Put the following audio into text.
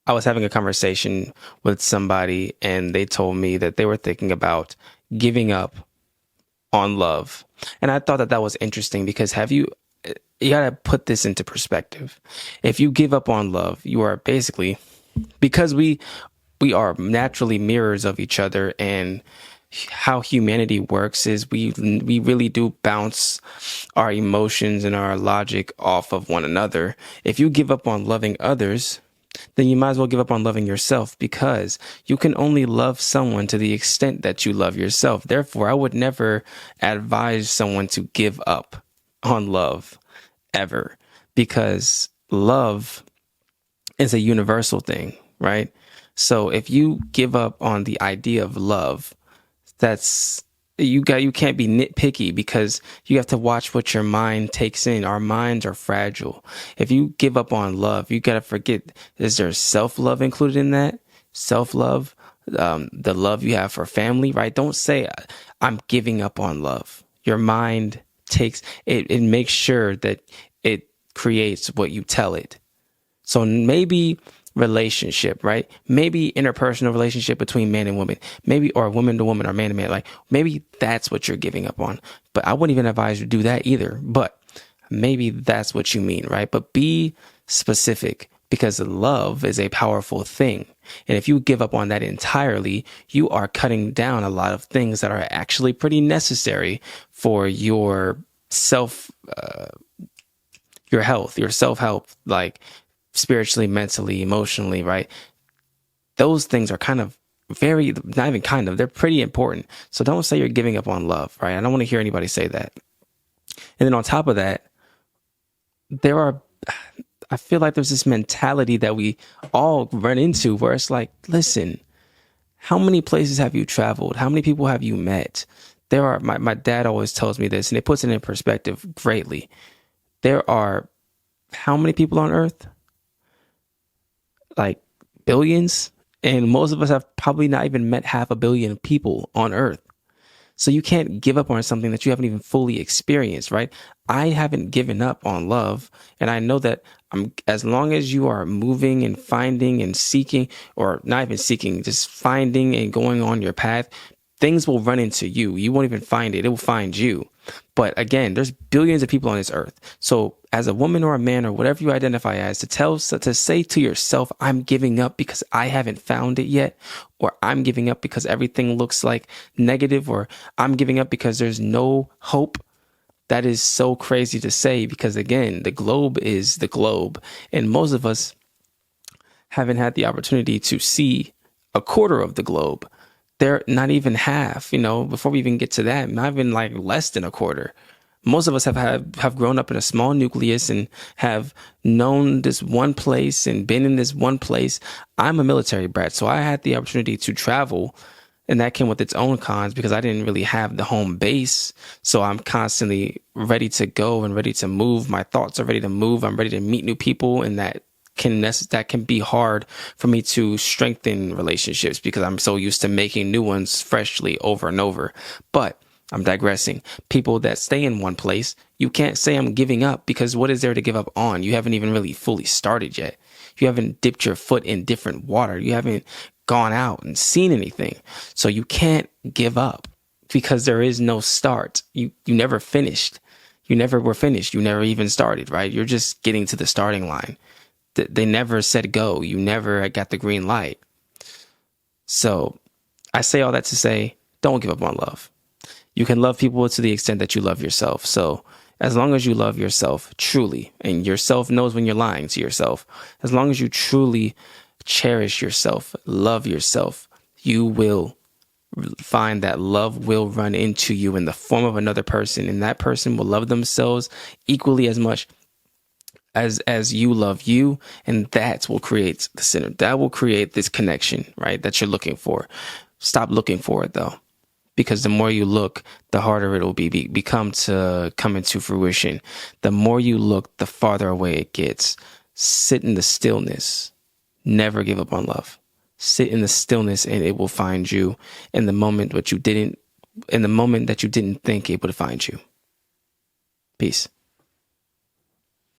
I was having a conversation with somebody and they told me that they were thinking about giving up on love. And I thought that that was interesting because you got to put this into perspective. If you give up on love, you are basically, because we are naturally mirrors of each other, and how humanity works is we really do bounce our emotions and our logic off of one another. If you give up on loving others, then you might as well give up on loving yourself, because you can only love someone to the extent that you love yourself. Therefore, I would never advise someone to give up on love ever, because love is a universal thing, right? So if you give up on the idea of love, that's you can't be nitpicky, because you have to watch what your mind takes in. Our minds are fragile. If you give up on love, you got to forget, is there self-love included in that? Self-love, the love you have for family, right? Don't say I'm giving up on love. Your mind takes it, it makes sure that it creates what you tell it. So maybe relationship, right? Maybe interpersonal relationship between man and woman, maybe, or woman to woman or man to man. Like maybe that's what you're giving up on. But I wouldn't even advise you to do that either. But maybe that's what you mean, right? But be specific, because love is a powerful thing. And if you give up on that entirely, you are cutting down a lot of things that are actually pretty necessary for your your health, your self-help, like spiritually, mentally, emotionally, right? Those things are kind of not even kind of, they're pretty important. So don't say you're giving up on love, right? I don't want to hear anybody say that. And then on top of that, I feel like there's this mentality that we all run into where it's like, listen, how many places have you traveled? How many people have you met? My dad always tells me this, and it puts it in perspective greatly. There are how many people on earth? Like billions. And most of us have probably not even met 500 million people on earth. So you can't give up on something that you haven't even fully experienced, right? I haven't given up on love. And I know that as long as you are moving and finding and seeking, or not even seeking, just finding and going on your path, things will run into you. You won't even find it. It will find you. But again, there's billions of people on this earth. So as a woman or a man or whatever you identify as, to say to yourself, I'm giving up because I haven't found it yet, or I'm giving up because everything looks like negative, or I'm giving up because there's no hope. That is so crazy to say, because again, the globe is the globe. And most of us haven't had the opportunity to see a quarter of the globe. They're not even half, before we even get to that, not even like less than a quarter. Most of us have grown up in a small nucleus and have known this one place and been in this one place. I'm a military brat, so I had the opportunity to travel, and that came with its own cons because I didn't really have the home base. So I'm constantly ready to go and ready to move. My thoughts are ready to move. I'm ready to meet new people, and that can be hard for me to strengthen relationships because I'm so used to making new ones freshly over and over. But I'm digressing. People that stay in one place, you can't say I'm giving up, because what is there to give up on? You haven't even really fully started yet. You haven't dipped your foot in different water. You haven't gone out and seen anything. So you can't give up, because there is no start. You never finished. You never were finished. You never even started, right? You're just getting to the starting line. They never said go. You never got the green light. So I say all that to say, don't give up on love. You can love people to the extent that you love yourself. So as long as you love yourself truly, and yourself knows when you're lying to yourself, as long as you truly cherish yourself, love yourself, you will find that love will run into you in the form of another person, and that person will love themselves equally as much as you love you, and that will create the center. That will create this connection, right, that you're looking for. Stop looking for it though, because the more you look, the harder it will become to come into fruition. The more you look, the farther away it gets. Sit in the stillness. Never give up on love. Sit in the stillness, and it will find you in the moment that you didn't think it would find you. Peace.